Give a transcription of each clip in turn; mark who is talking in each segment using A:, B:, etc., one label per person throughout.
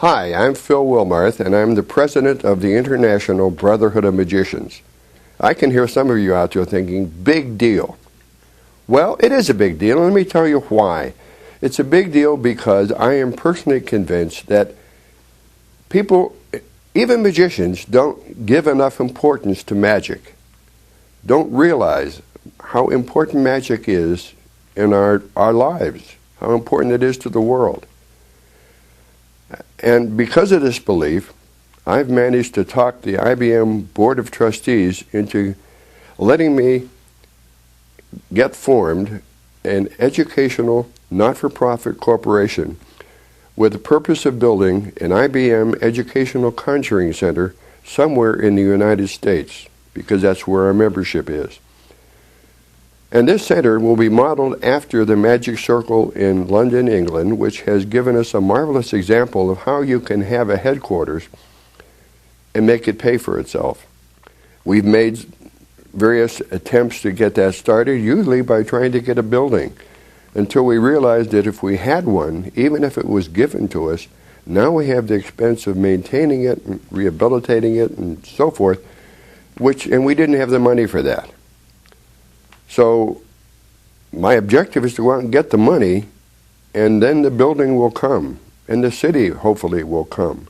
A: Hi, I'm Phil Willmarth, and I'm the president of the International Brotherhood of Magicians. I can hear some of you out there thinking, big deal. Well, it is a big deal, and let me tell you why. It's a big deal because I am personally convinced that people, even magicians, don't give enough importance to magic. Don't realize how important magic is in our lives, how important it is to the world. And because of this belief, I've managed to talk the IBM Board of Trustees into letting me get formed an educational, not-for-profit corporation with the purpose of building an IBM Educational Conjuring Center somewhere in the United States, because that's where our membership is. And this center will be modeled after the Magic Circle in London, England, which has given us a marvelous example of how you can have a headquarters and make it pay for itself. We've made various attempts to get that started, usually by trying to get a building, until we realized that if we had one, even if it was given to us, now we have the expense of maintaining it and rehabilitating it and so forth, and we didn't have the money for that. So my objective is to go out and get the money, and then the building will come, and the city hopefully will come,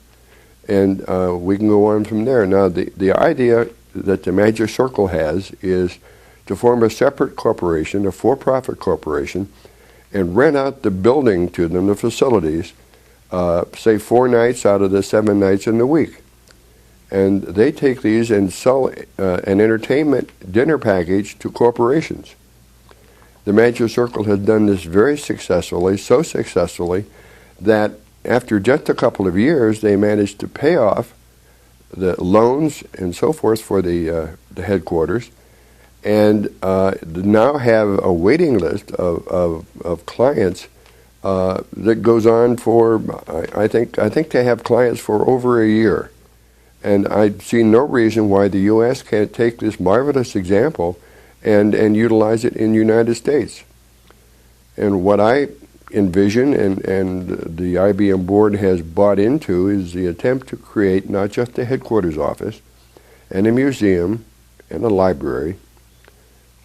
A: and we can go on from there. Now the idea that the Magic Circle has is to form a separate corporation, a for-profit corporation, and rent out the building to them, the facilities, say 4 nights out of the 7 nights in the week. And they take these and sell an entertainment dinner package to corporations. The Magic Circle has done this very successfully, so successfully that after just a couple of years, they managed to pay off the loans and so forth for the headquarters, and now have a waiting list of clients that goes on for, I think they have clients for over a year. And I see no reason why the U.S. can't take this marvelous example and utilize it in the United States. And what I envision and the IBM board has bought into is the attempt to create not just a headquarters office and a museum and a library,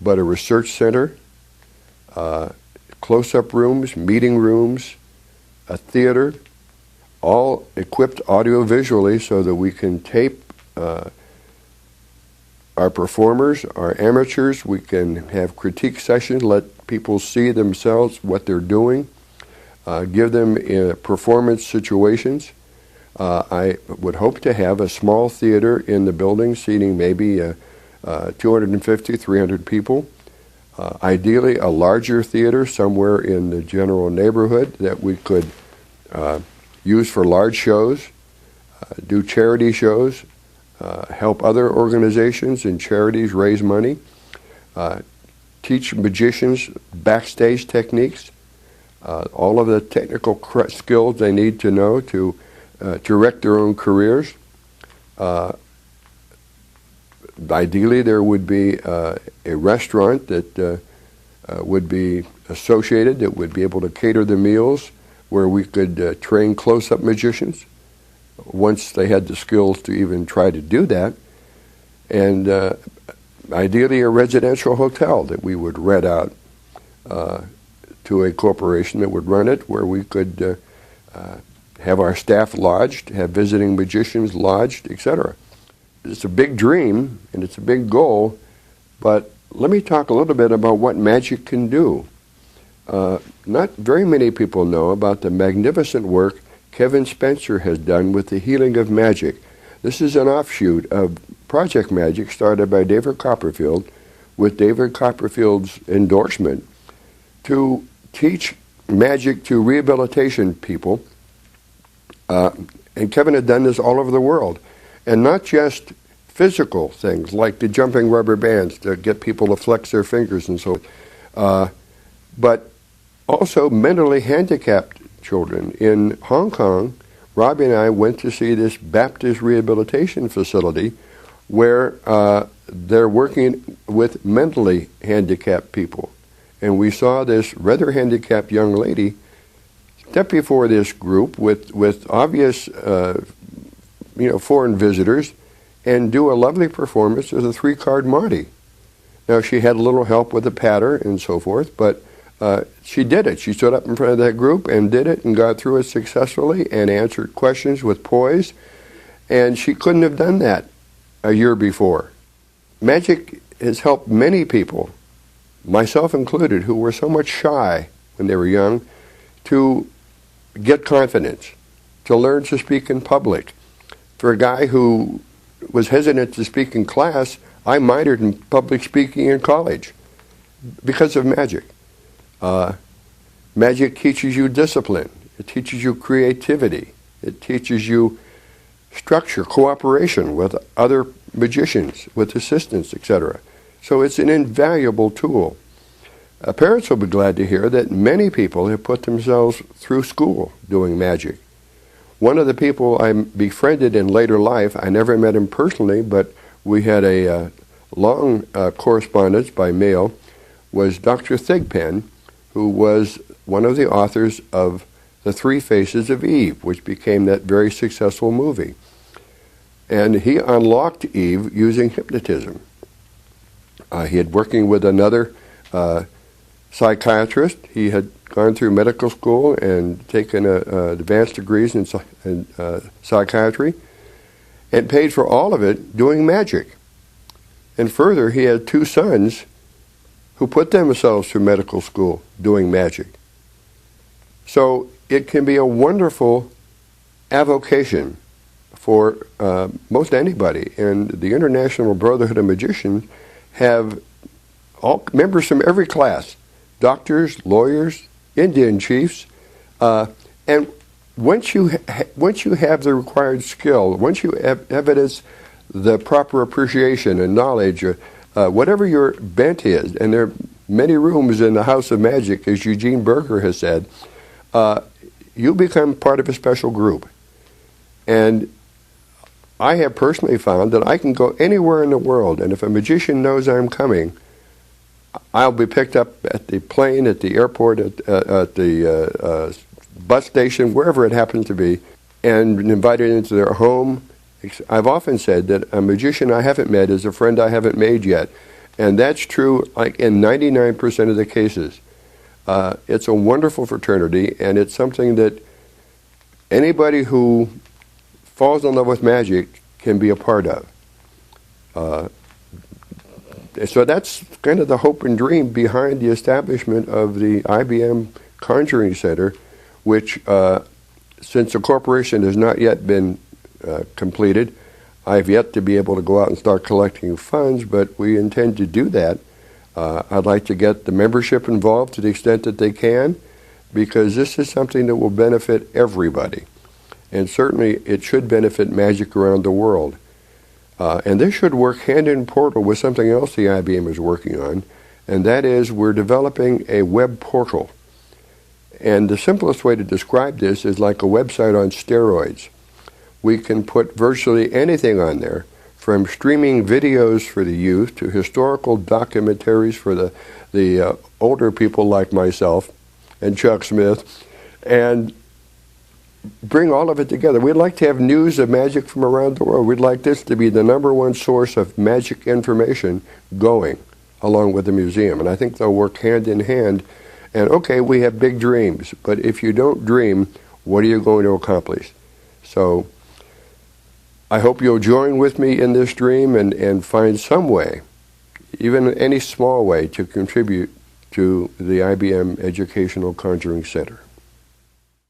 A: but a research center, close-up rooms, meeting rooms, a theater, all equipped audio-visually so that we can tape our performers, our amateurs. We can have critique sessions, let people see themselves, what they're doing, give them performance situations. I would hope to have a small theater in the building seating maybe 250, 300 people. Ideally, a larger theater somewhere in the general neighborhood that we could use for large shows, do charity shows, help other organizations and charities raise money, teach magicians backstage techniques, all of the technical skills they need to know to direct their own careers. Ideally, there would be a restaurant that would be associated, that would be able to cater the meals, where we could train close-up magicians once they had the skills to even try to do that. And ideally a residential hotel that we would rent out to a corporation that would run it, where we could have our staff lodged, have visiting magicians lodged, etc. It's a big dream and it's a big goal, but let me talk a little bit about what magic can do. Not very many people know about the magnificent work Kevin Spencer has done with the healing of magic. This is an offshoot of Project Magic started by David Copperfield with David Copperfield's endorsement to teach magic to rehabilitation people. And Kevin had done this all over the world. And not just physical things like the jumping rubber bands to get people to flex their fingers and so on, but also mentally handicapped children. In Hong Kong, Robbie and I went to see this Baptist rehabilitation facility where they're working with mentally handicapped people. And we saw this rather handicapped young lady step before this group with obvious foreign visitors and do a lovely performance as a 3-card Monte. Now, she had a little help with the patter and so forth, but she did it. She stood up in front of that group and did it and got through it successfully and answered questions with poise, and she couldn't have done that a year before. Magic has helped many people, myself included, who were so much shy when they were young, to get confidence, to learn to speak in public. For a guy who was hesitant to speak in class, I minored in public speaking in college because of magic. Magic teaches you discipline. It teaches you creativity. It teaches you structure, cooperation with other magicians, with assistants, etc. So it's an invaluable tool. Parents will be glad to hear that many people have put themselves through school doing magic. One of the people I befriended in later life, I never met him personally, but we had a long correspondence by mail, was Dr. Thigpen, who was one of the authors of The 3 Faces of Eve, which became that very successful movie. And he unlocked Eve using hypnotism. He had working with another psychiatrist. He had gone through medical school and taken advanced degrees in psychiatry and paid for all of it doing magic. And further, he had 2 sons who put themselves through medical school doing magic. So it can be a wonderful avocation for most anybody. And the International Brotherhood of Magicians have all members from every class, doctors, lawyers, Indian chiefs, and once you have the required skill, once you evidence the proper appreciation and knowledge, whatever your bent is, and there are many rooms in the House of Magic, as Eugene Berger has said, you become part of a special group. And I have personally found that I can go anywhere in the world, and if a magician knows I'm coming, I'll be picked up at the plane, at the airport, at the bus station, wherever it happens to be, and invited into their home. I've often said that a magician I haven't met is a friend I haven't made yet, and that's true like in 99% of the cases. It's a wonderful fraternity, and it's something that anybody who falls in love with magic can be a part of. So that's kind of the hope and dream behind the establishment of the IBM Conjuring Center, which, since the corporation has not yet been completed, I've yet to be able to go out and start collecting funds, but we intend to do that. I'd like to get the membership involved to the extent that they can, because this is something that will benefit everybody. And certainly it should benefit magic around the world. And this should work hand in portal with something else the IBM is working on, and that is we're developing a web portal. And the simplest way to describe this is like a website on steroids. We can put virtually anything on there, from streaming videos for the youth to historical documentaries for the older people like myself and Chuck Smith, and bring all of it together. We'd like to have news of magic from around the world. We'd like this to be the #1 source of magic information going, along with the museum. And I think they'll work hand in hand. And okay, we have big dreams, but if you don't dream, what are you going to accomplish? So I hope you'll join with me in this dream and find some way, even any small way, to contribute to the IBM Educational Conjuring Center.